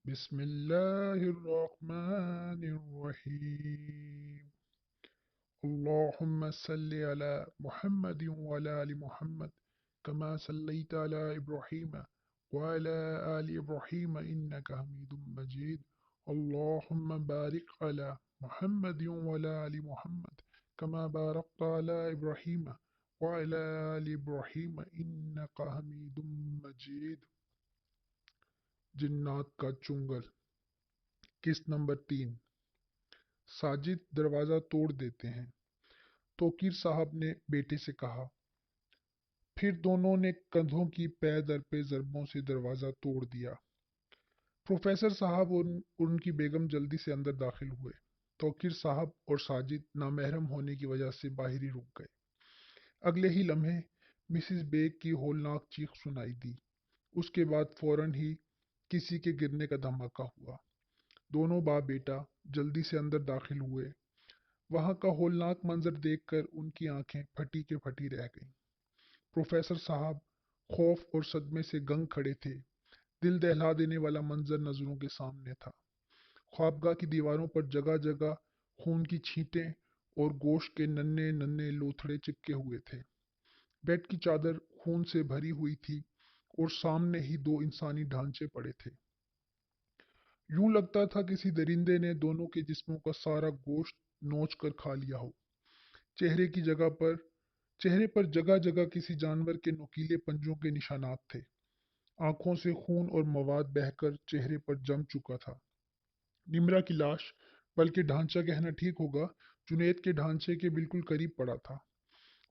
بسم الله الرحمن الرحيم. اللهم صل على محمد وعلى آل محمد كما صليت على إبراهيم وعلى آل إبراهيم إنك حميد مجيد. اللهم بارك على محمد وعلى آل محمد كما باركت على إبراهيم وعلى آل إبراهيم إنك حميد مجيد. جنات کا چنگل. قسط نمبر 3. ساجد دروازہ توڑ دیتے ہیں. توقیر صاحب نے بیٹے سے کہا. پھر دونوں نے کندھوں کی پے در پہ ضربوں سے دروازہ توڑ دیا. پروفیسر صاحب اور ان کی بیگم جلدی سے اندر داخل ہوئے. توقیر صاحب اور ساجد نامحرم ہونے کی وجہ سے باہر ہی رک گئے. اگلے ہی لمحے مسز بیگ کی ہولناک چیخ سنائی دی. اس کے بعد فوراً ہی کسی کے گرنے کا دھماکہ ہوا. دونوں باپ بیٹا جلدی سے اندر داخل ہوئے. وہاں کا ہولناک منظر دیکھ کر ان کی آنکھیں پھٹی کے پھٹی رہ گئیں. پروفیسر صاحب خوف اور صدمے سے گنگ کھڑے تھے. دل دہلا دینے والا منظر نظروں کے سامنے تھا. خوابگاہ کی دیواروں پر جگہ جگہ خون کی چھینٹیں اور گوشت کے ننھے ننھے لوتھڑے چپکے ہوئے تھے. بیڈ کی چادر خون سے بھری ہوئی تھی اور سامنے ہی دو انسانی ڈھانچے پڑے تھے. یوں لگتا تھا کسی درندے نے دونوں کے جسموں کا سارا گوشت نوچ کر کھا لیا ہو. چہرے پر جگہ جگہ کسی جانور کے نوکیلے پنجوں کے نشانات تھے. آنکھوں سے خون اور مواد بہہ کر چہرے پر جم چکا تھا. نمرا کی لاش، بلکہ ڈھانچہ کہنا ٹھیک ہوگا، جنید کے ڈھانچے کے بالکل قریب پڑا تھا.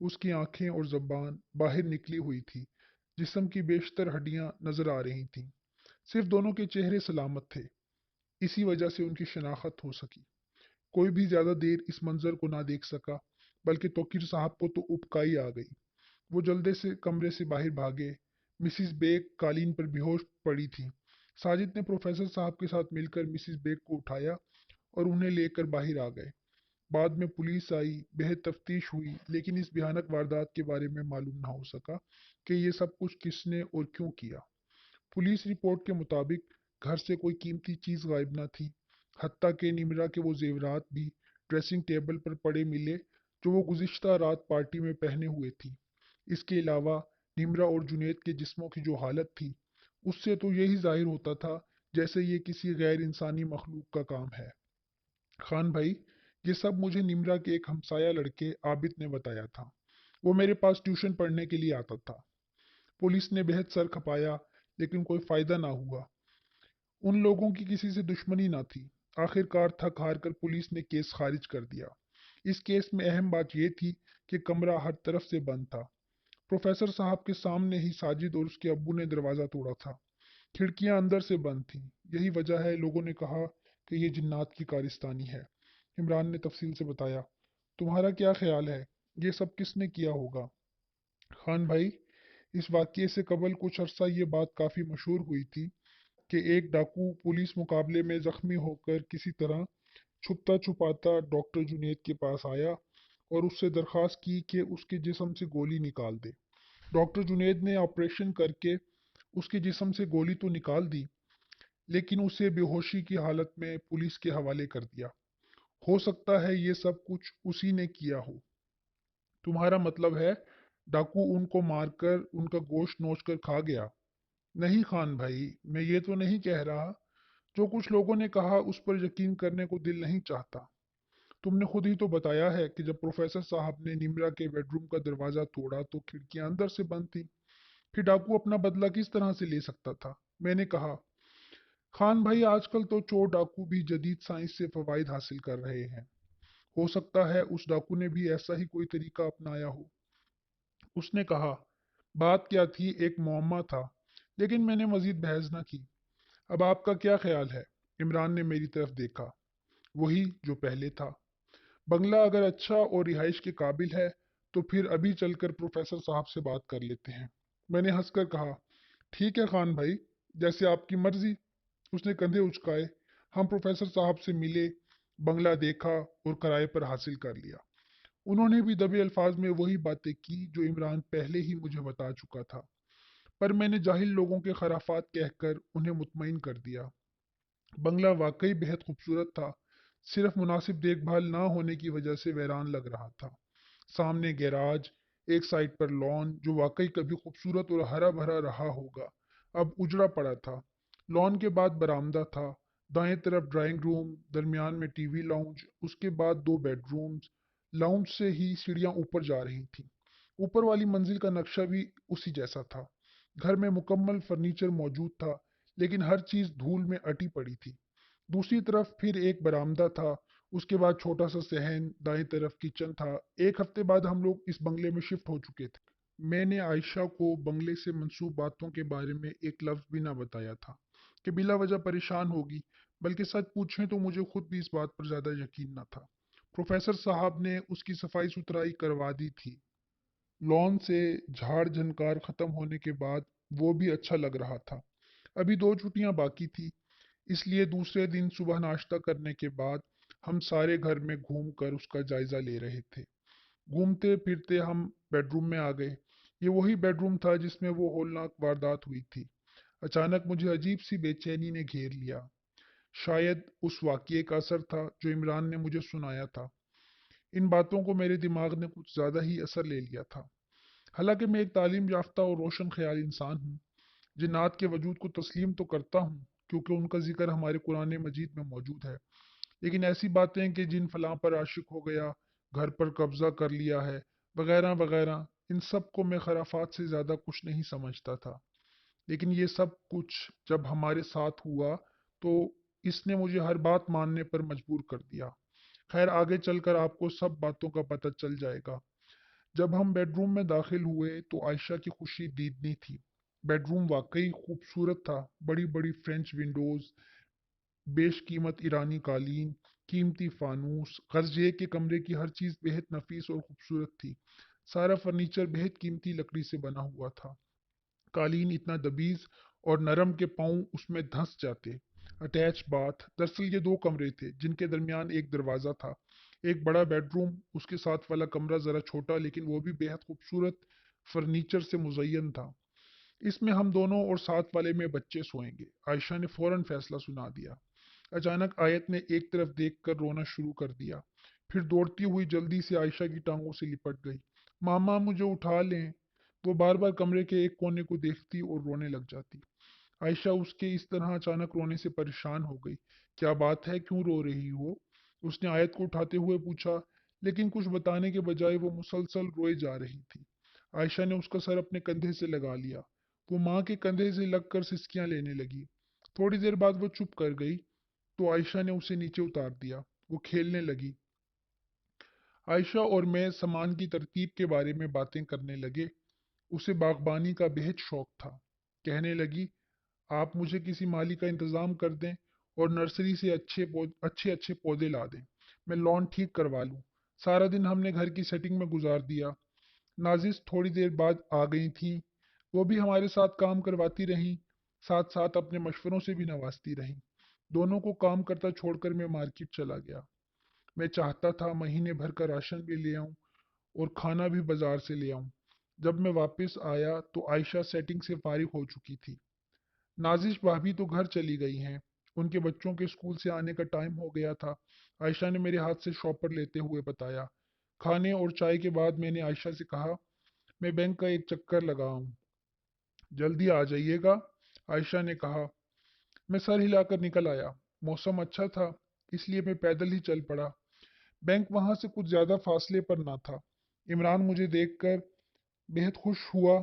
اس کی آنکھیں اور زبان باہر نکلی ہوئی تھی. جسم کی بیشتر ہڈیاں نظر آ رہی تھیں. صرف دونوں کے چہرے سلامت تھے. اسی وجہ سے ان کی شناخت ہو سکی. کوئی بھی زیادہ دیر اس منظر کو نہ دیکھ سکا، بلکہ توقیر صاحب کو تو ابکائی آ گئی. وہ جلدی سے کمرے سے باہر بھاگے. مسز بیگ قالین پر بے ہوش پڑی تھی. ساجد نے پروفیسر صاحب کے ساتھ مل کر مسز بیگ کو اٹھایا اور انہیں لے کر باہر آ گئے. بعد میں پولیس آئی، بہت تفتیش ہوئی، لیکن اس بھیانک واردات کے بارے میں معلوم نہ ہو سکا کہ یہ سب کچھ کس نے اور کیوں کیا. پولیس رپورٹ کے مطابق گھر سے کوئی قیمتی چیز غائب نہ تھی. حتیٰ کہ نمرا کے وہ زیورات بھی ڈریسنگ ٹیبل پر پڑے ملے جو وہ گزشتہ رات پارٹی میں پہنے ہوئے تھی. اس کے علاوہ نمرا اور جنید کے جسموں کی جو حالت تھی، اس سے تو یہی ظاہر ہوتا تھا جیسے یہ کسی غیر انسانی مخلوق کا کام ہے. خان بھائی، یہ سب مجھے نمرا کے ایک ہمسایہ لڑکے عابد نے بتایا تھا. وہ میرے پاس ٹیوشن پڑھنے کے لیے آتا تھا. پولیس نے بہت سر کھپایا، لیکن کوئی فائدہ نہ ہوا. ان لوگوں کی کسی سے دشمنی نہ تھی. آخر کار تھک ہار کر پولیس نے کیس خارج کر دیا. اس کیس میں اہم بات یہ تھی کہ کمرہ ہر طرف سے بند تھا. پروفیسر صاحب کے سامنے ہی ساجد اور اس کے ابو نے دروازہ توڑا تھا. کھڑکیاں اندر سے بند تھیں. یہی وجہ ہے لوگوں نے کہا کہ یہ جنات کی کارستانی ہے. عمران نے تفصیل سے بتایا. تمہارا کیا خیال ہے، یہ سب کس نے کیا ہوگا؟ خان بھائی، اس واقعے سے قبل کچھ عرصہ یہ بات کافی مشہور ہوئی تھی کہ ایک ڈاکو پولیس مقابلے میں زخمی ہو کر کسی طرح چھپتا چھپاتا ڈاکٹر جنید کے پاس آیا اور اس سے درخواست کی کہ اس کے جسم سے گولی نکال دے. ڈاکٹر جنید نے آپریشن کر کے اس کے جسم سے گولی تو نکال دی، لیکن اسے بے ہوشی کی حالت میں پولیس کے حوالے کر دیا. ہو سکتا ہے یہ سب کچھ اسی نے کیا ہو. تمہارا مطلب ہے ڈاکو ان کو مار کر ان کا گوشت نوچ کر کھا گیا؟ نہیں خان بھائی، میں یہ تو نہیں کہہ رہا. جو کچھ لوگوں نے کہا اس پر یقین کرنے کو دل نہیں چاہتا. تم نے خود ہی تو بتایا ہے کہ جب پروفیسر صاحب نے نمرا کے بیڈ روم کا دروازہ توڑا تو کھڑکیاں اندر سے بند تھیں. پھر ڈاکو اپنا بدلہ کس طرح سے لے سکتا تھا؟ میں نے کہا. خان بھائی، آج کل تو چور ڈاکو بھی جدید سائنس سے فوائد حاصل کر رہے ہیں. ہو سکتا ہے اس ڈاکو نے بھی ایسا ہی کوئی طریقہ اپنایا ہو. اس نے کہا. بات کیا تھی، ایک معمہ تھا، لیکن میں نے مزید بحث نہ کی. اب آپ کا کیا خیال ہے؟ عمران نے میری طرف دیکھا. وہی جو پہلے تھا. بنگلہ اگر اچھا اور رہائش کے قابل ہے تو پھر ابھی چل کر پروفیسر صاحب سے بات کر لیتے ہیں. میں نے ہنس کر کہا. ٹھیک ہے خان بھائی، جیسے آپ کی مرضی. اس نے کندھے اچکائے. ہم پروفیسر صاحب سے ملے، بنگلہ دیکھا اور کرائے پر حاصل کر لیا. انہوں نے بھی دبے الفاظ میں وہی باتیں کی جو عمران پہلے ہی مجھے بتا چکا تھا، پر میں نے جاہل لوگوں کے خرافات کہہ کر انہیں مطمئن کر دیا. बंगला वाकई बेहद खूबसूरत था, सिर्फ मुनासिब देखभाल ना होने की वजह से वीरान लग रहा था। सामने गैराज, एक साइड पर लॉन जो वाकई कभी खूबसूरत और हरा भरा रहा होगा, अब उजड़ा पड़ा था। लॉन के बाद बरामदा था, दाएं तरफ ड्राइंग रूम, दरमियान में टीवी लाउंज, उसके बाद दो बेडरूम्स। लाउंज से ही सीढ़ियां ऊपर जा रही थीं। ऊपर वाली मंजिल का नक्शा भी उसी जैसा था। घर में मुकम्मल फर्नीचर मौजूद था, लेकिन हर चीज धूल में अटी पड़ी थी। दूसरी तरफ फिर एक बरामदा था, उसके बाद छोटा सा सहन, दाएं तरफ किचन था। एक हफ्ते बाद हम लोग इस बंगले में शिफ्ट हो चुके थे। मैंने आयशा को बंगले से मंसूब बातों के बारे में एक लफ्ज भी ना बताया था कि बिला वजह परेशान होगी, बल्कि सच पूछें तो मुझे खुद भी इस बात पर ज्यादा यकीन ना था। प्रोफेसर साहब ने उसकी सफाई सुथराई करवा दी थी। लॉन से झाड़ झंकार खत्म होने के बाद वो भी अच्छा लग रहा था। अभी दो छुट्टियां बाकी थी, इसलिए दूसरे दिन सुबह नाश्ता करने के बाद हम सारे घर में घूमकर उसका जायजा ले रहे थे। घूमते फिरते हम बेडरूम में आ गए। ये वही बेडरूम था जिसमें वो होलनाक वारदात हुई थी। अचानक मुझे अजीब सी बेचैनी ने घेर लिया। शायद उस वाकये का असर था जो इमरान ने मुझे सुनाया था। इन बातों को मेरे दिमाग ने कुछ ज्यादा ही असर ले लिया था। हालांकि मैं एक तालीम याफ्ता और रोशन ख्याल इंसान हूँ, जिन्नात के वजूद को तस्लीम तो करता हूँ क्योंकि उनका जिक्र हमारे कुरान मजीद में मौजूद है, लेकिन ऐसी बातें कि जिन फलां पर आशिक हो गया, घर पर कब्जा कर लिया है, वगैरह वगैरह, इन सब को मैं खराफात से ज़्यादा कुछ नहीं समझता था। लेकिन ये सब कुछ जब हमारे साथ हुआ तो इसने मुझे हर बात मानने पर मजबूर कर दिया। खैर, आगे चलकर आपको सब बातों का पता चल जाएगा। जब हम बेडरूम में दाखिल हुए तो आयशा की खुशी दीदनी थी। बेडरूम वाकई खूबसूरत था। बड़ी बड़ी फ्रेंच विंडोज, बेशकीमत ईरानी कालीन, कीमती फानूस। गर्ज ये कि कमरे की हर चीज बेहद नफीस और खूबसूरत थी। सारा फर्नीचर बेहद कीमती लकड़ी से बना हुआ था। कालीन इतना दबीज और नरम के पाँव उसमें धंस जाते। अटैच बाथ, दरअसल ये दो कमरे थे जिनके दरमियान एक दरवाजा था। एक बड़ा बेडरूम, उसके साथ वाला कमरा जरा छोटा लेकिन वो भी बेहद खूबसूरत फर्नीचर से मुजयन था। इसमें हम दोनों और साथ वाले में बच्चे सोएंगे। आयशा ने फौरन फैसला सुना दिया। अचानक आयत ने एक तरफ देखकर रोना शुरू कर दिया। फिर दौड़ती हुई जल्दी से आयशा की टांगों से लिपट गई। मामा, मुझे उठा लें। वो बार बार कमरे के एक कोने को देखती और रोने लग जाती। आयशा उसके इस तरह अचानक रोने से परेशान हो गई। क्या बात है, क्यों रो रही हो? उसने आयत को उठाते हुए पूछा, लेकिन कुछ बताने के बजाय वो मुसलसल रोए जा रही थी। आयशा ने उसका सर अपने कंधे से लगा लिया। वो माँ के कंधे से लगकर सिसकियां लेने लगी। थोड़ी देर बाद वो चुप कर गई तो आयशा ने उसे नीचे उतार दिया। वो खेलने लगी। आयशा और मैं सामान की तरतीब के बारे में बातें करने लगे। उसे बागबानी का बेहद शौक था। कहने लगी, आप मुझे किसी माली का इंतजाम कर दें और नर्सरी से अच्छे अच्छे पौधे ला दें। मैं लॉन ठीक करवा लूं। सारा दिन हमने घर की सेटिंग में गुजार दिया। नाजिश थोड़ी देर बाद आ गई थी। वो भी हमारे साथ काम करवाती रहीं, साथ साथ अपने मशवरों से भी नवाजती रहीं। दोनों को काम करता छोड़कर मैं मार्केट चला गया। मैं चाहता था महीने भर का राशन भी ले आऊं और खाना भी बाजार से ले आऊं। जब मैं वापस आया तो आयशा सेटिंग से फारिग हो चुकी थी। नाजिश भाभी तो घर चली गई हैं। उनके बच्चों के स्कूल से आने का टाइम हो गया था। आयशा ने मेरे हाथ से शॉपर लेते हुए बताया। खाने और चाय के बाद मैंने आयशा से कहा, मैं बैंक का एक चक्कर लगाऊं, जल्दी आ जाइएगा। आयशा ने कहा। मैं सर हिलाकर निकल आया। मौसम अच्छा था, इसलिए मैं पैदल ही चल पड़ा। बैंक वहां से कुछ ज्यादा फासले पर ना था। इमरान मुझे देखकर बेहद खुश हुआ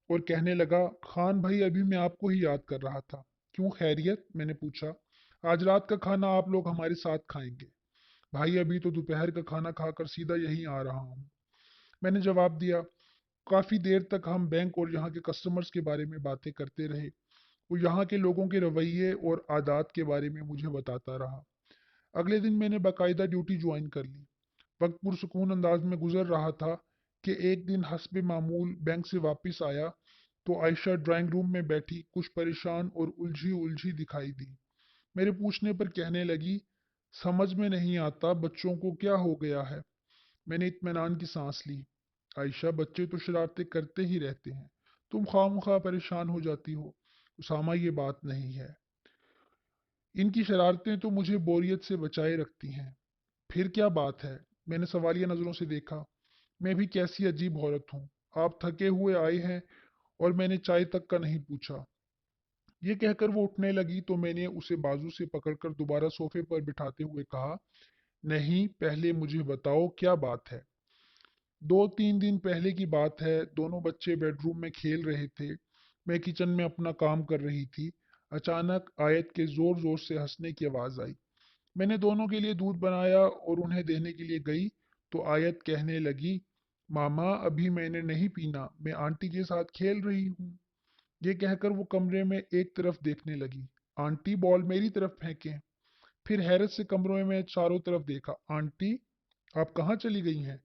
और कहने लगा, खान भाई, अभी मैं आपको ही याद कर रहा था। क्यों, खैरियत? मैंने पूछा। आज रात का खाना आप लोग हमारे साथ खाएंगे। भाई, अभी तो दोपहर का खाना खाकर सीधा यहीं आ रहा हूँ, मैंने जवाब दिया। काफी देर तक हम बैंक और यहाँ के कस्टमर्स के बारे में बातें करते रहे। वो यहाँ के लोगों के रवैये और आदात के बारे में मुझे बताता रहा। अगले दिन मैंने बाकायदा ड्यूटी ज्वाइन कर ली। वक्त पुरसकून अंदाज में गुजर रहा था कि एक दिन हस्बे मामूल बैंक से वापस आया तो आयशा ड्राइंग रूम में बैठी कुछ परेशान और उलझी उलझी दिखाई दी। मेरे पूछने पर कहने लगी, समझ में नहीं आता बच्चों को क्या हो गया है। मैंने इत्मीनान की सांस ली। आयशा, बच्चे तो शरारतें करते ही रहते हैं, तुम खामखा परेशान हो जाती हो। उसामा, ये बात नहीं है। इनकी शरारतें तो मुझे बोरियत से बचाए रखती हैं। फिर क्या बात है? मैंने सवालिया नजरों से देखा। मैं भी कैसी अजीब औरत हूँ। आप थके हुए आए हैं और मैंने चाय तक का नहीं पूछा। ये कहकर वो उठने लगी तो मैंने उसे बाजू से पकड़कर दोबारा सोफे पर बिठाते हुए कहा, नहीं, पहले मुझे बताओ क्या बात है। 2-3 दिन पहले की बात है। दोनों बच्चे बेडरूम में खेल रहे थे। मैं किचन में अपना काम कर रही थी। अचानक आयत के जोर जोर से हंसने की आवाज आई। मैंने दोनों के लिए दूध बनाया और उन्हें देने के लिए गई तो आयत कहने लगी, मामा अभी मैंने नहीं पीना, मैं आंटी के साथ खेल रही हूँ। ये कहकर वो कमरे में एक तरफ देखने लगी। आंटी बॉल मेरी तरफ फेंकें। फिर हैरत से कमरों में चारों तरफ देखा। आंटी, आप कहाँ चली गई हैं?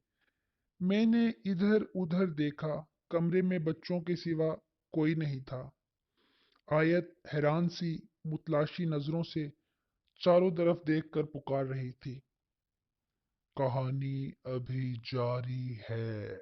मैंने इधर उधर देखा। कमरे में बच्चों के सिवा कोई नहीं था। आयत हैरान सी मुतलाशी नजरों से चारों तरफ देखकर पुकार रही थी, कहानी अभी जारी है।